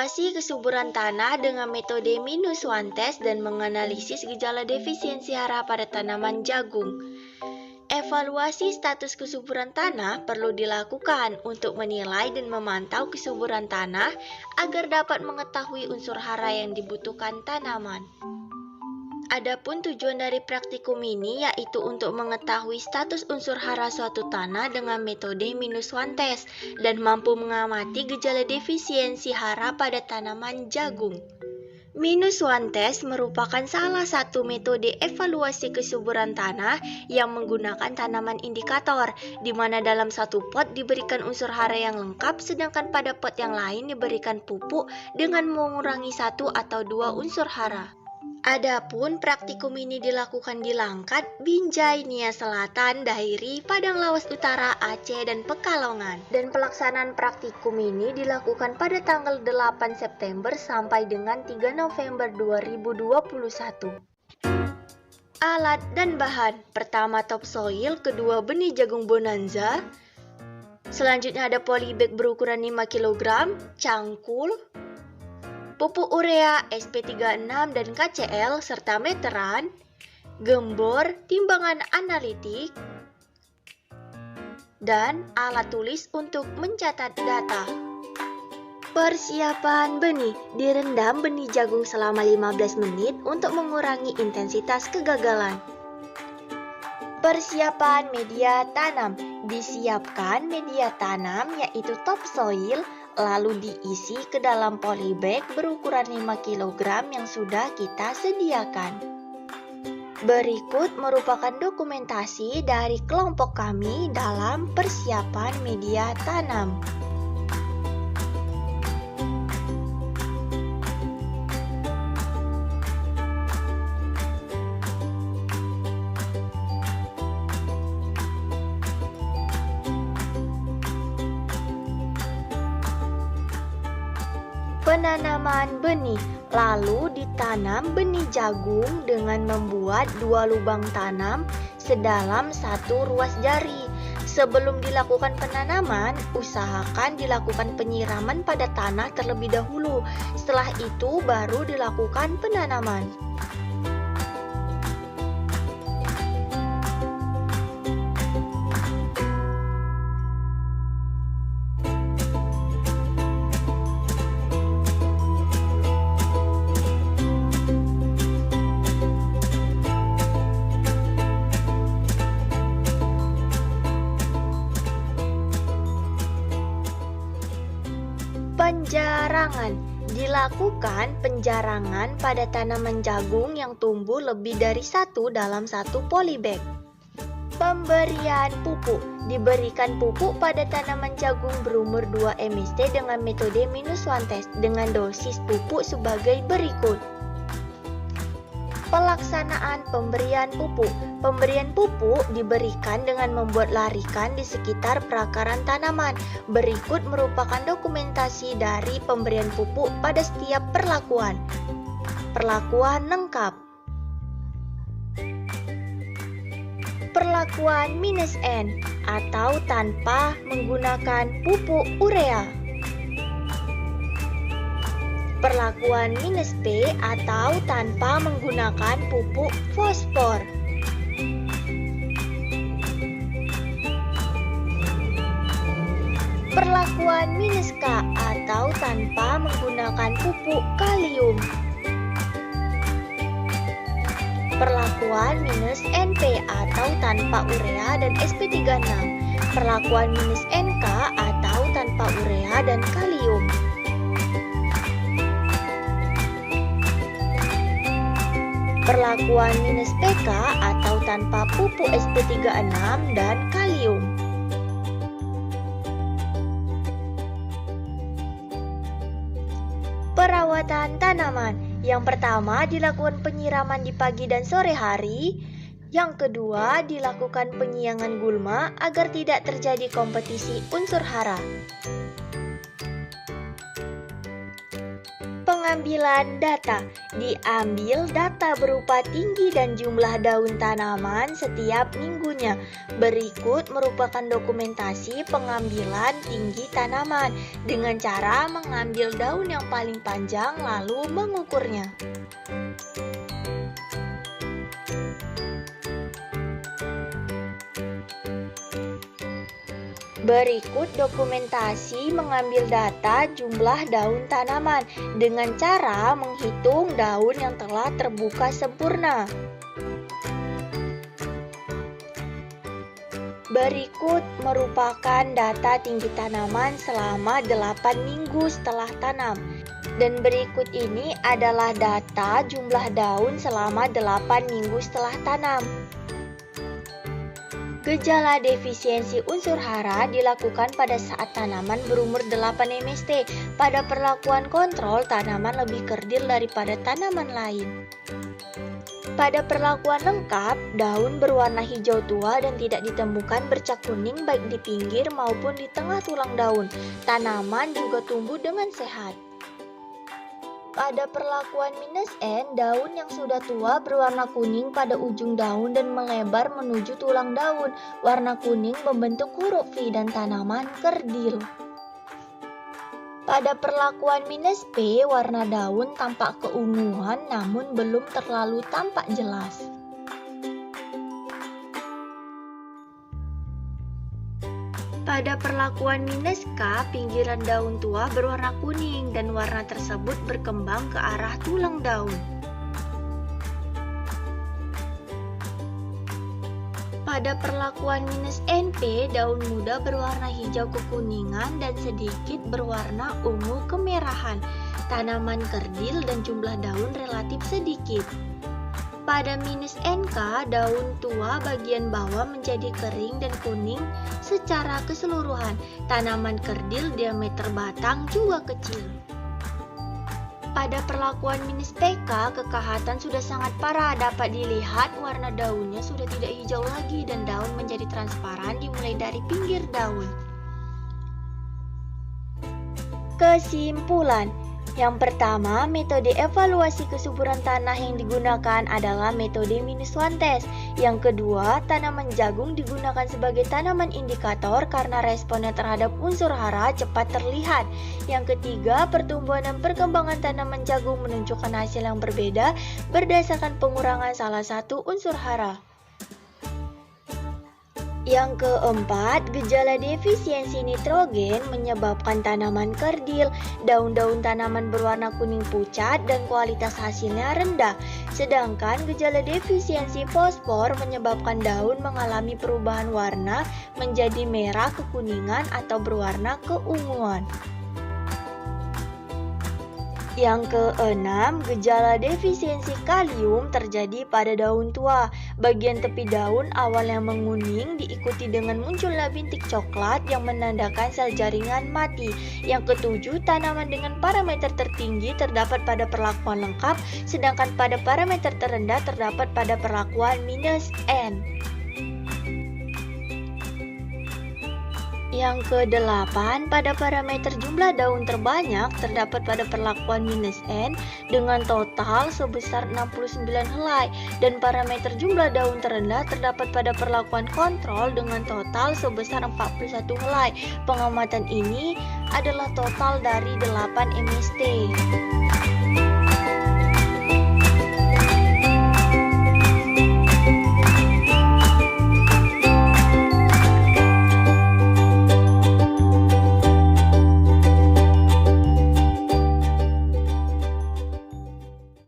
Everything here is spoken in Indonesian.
Evaluasi kesuburan tanah dengan metode -1 test dan menganalisis gejala defisiensi hara pada tanaman jagung. Evaluasi status kesuburan tanah perlu dilakukan untuk menilai dan memantau kesuburan tanah agar dapat mengetahui unsur hara yang dibutuhkan tanaman. Adapun tujuan dari praktikum ini yaitu untuk mengetahui status unsur hara suatu tanah dengan metode -1 test dan mampu mengamati gejala defisiensi hara pada tanaman jagung. -1 test merupakan salah satu metode evaluasi kesuburan tanah yang menggunakan tanaman indikator, di mana dalam satu pot diberikan unsur hara yang lengkap, sedangkan pada pot yang lain diberikan pupuk dengan mengurangi 1 atau 2 unsur hara. Adapun praktikum ini dilakukan di Langkat, Binjai, Nia Selatan, Dairi, Padang Lawas Utara, Aceh, dan Pekalongan. Dan pelaksanaan praktikum ini dilakukan pada tanggal 8 September sampai dengan 3 November 2021. Alat dan bahan: pertama topsoil, kedua benih jagung bonanza. Selanjutnya ada polybag berukuran 5 kg, cangkul, pupuk urea, SP36 dan KCL, serta meteran, gembor, timbangan analitik, dan alat tulis untuk mencatat data. Persiapan benih: direndam benih jagung selama 15 menit untuk mengurangi intensitas kegagalan. Persiapan media tanam: disiapkan media tanam yaitu topsoil, lalu diisi ke dalam polybag berukuran 5 kg yang sudah kita sediakan. Berikut merupakan dokumentasi dari kelompok kami dalam persiapan media tanam. Penanaman benih: lalu ditanam benih jagung dengan membuat 2 lubang tanam sedalam 1 ruas jari. Sebelum dilakukan penanaman, usahakan dilakukan penyiraman pada tanah terlebih dahulu. Setelah itu baru dilakukan penanaman. Penjarangan: dilakukan penjarangan pada tanaman jagung yang tumbuh lebih dari 1 dalam 1 polybag. Pemberian pupuk: diberikan pupuk pada tanaman jagung berumur 2 MST dengan metode -1 test dengan dosis pupuk sebagai berikut. Pelaksanaan pemberian pupuk: pemberian pupuk diberikan dengan membuat larikan di sekitar perakaran tanaman. Berikut merupakan dokumentasi dari pemberian pupuk pada setiap perlakuan. Perlakuan lengkap. Perlakuan -N atau tanpa menggunakan pupuk urea. Perlakuan -P atau tanpa menggunakan pupuk fosfor. Perlakuan -K atau tanpa menggunakan pupuk kalium. Perlakuan -NP atau tanpa urea dan SP36. Perlakuan -NK atau tanpa urea dan kalium. Perlakuan -PK atau tanpa pupuk SP36 dan kalium. Perawatan tanaman: yang pertama dilakukan penyiraman di pagi dan sore hari. Yang kedua dilakukan penyiangan gulma agar tidak terjadi kompetisi unsur hara. Pengambilan data. Diambil data berupa tinggi dan jumlah daun tanaman setiap minggunya. Berikut merupakan dokumentasi pengambilan tinggi tanaman dengan cara mengambil daun yang paling panjang lalu mengukurnya. Berikut dokumentasi mengambil data jumlah daun tanaman dengan cara menghitung daun yang telah terbuka sempurna. Berikut merupakan data tinggi tanaman selama 8 minggu setelah tanam. Dan berikut ini adalah data jumlah daun selama 8 minggu setelah tanam. Gejala defisiensi unsur hara dilakukan pada saat tanaman berumur 8 MST. Pada perlakuan kontrol, tanaman lebih kerdil daripada tanaman lain. Pada perlakuan lengkap, daun berwarna hijau tua dan tidak ditemukan bercak kuning baik di pinggir maupun di tengah tulang daun. Tanaman juga tumbuh dengan sehat. Pada perlakuan "-N", daun yang sudah tua berwarna kuning pada ujung daun dan melebar menuju tulang daun. Warna kuning membentuk huruf V dan tanaman kerdil. Pada perlakuan "-P", warna daun tampak keunguan namun belum terlalu tampak jelas. Pada perlakuan "-K", pinggiran daun tua berwarna kuning dan warna tersebut berkembang ke arah tulang daun. Pada perlakuan "-NP", daun muda berwarna hijau kekuningan dan sedikit berwarna ungu kemerahan. Tanaman kerdil dan jumlah daun relatif sedikit. Pada "-NK", daun tua bagian bawah menjadi kering dan kuning secara keseluruhan. Tanaman kerdil diameter batang juga kecil. Pada perlakuan "-PK", kekahatan sudah sangat parah. Dapat dilihat warna daunnya sudah tidak hijau lagi dan daun menjadi transparan dimulai dari pinggir daun. Kesimpulan. Yang pertama, metode evaluasi kesuburan tanah yang digunakan adalah metode -1 test. Yang kedua, tanaman jagung digunakan sebagai tanaman indikator karena responnya terhadap unsur hara cepat terlihat. Yang ketiga, pertumbuhan dan perkembangan tanaman jagung menunjukkan hasil yang berbeda berdasarkan pengurangan salah satu unsur hara. Yang keempat, gejala defisiensi nitrogen menyebabkan tanaman kerdil, daun-daun tanaman berwarna kuning pucat dan kualitas hasilnya rendah. Sedangkan gejala defisiensi fosfor menyebabkan daun mengalami perubahan warna menjadi merah kekuningan atau berwarna keunguan. Yang keenam, gejala defisiensi kalium terjadi pada daun tua. Bagian tepi daun awal yang menguning diikuti dengan munculnya bintik coklat yang menandakan sel jaringan mati. Yang ketujuh, tanaman dengan parameter tertinggi terdapat pada perlakuan lengkap, sedangkan pada parameter terendah terdapat pada perlakuan -N. Yang kedelapan, pada parameter jumlah daun terbanyak terdapat pada perlakuan -N dengan total sebesar 69 helai dan parameter jumlah daun terendah terdapat pada perlakuan kontrol dengan total sebesar 41 helai. Pengamatan ini adalah total dari 8 MST.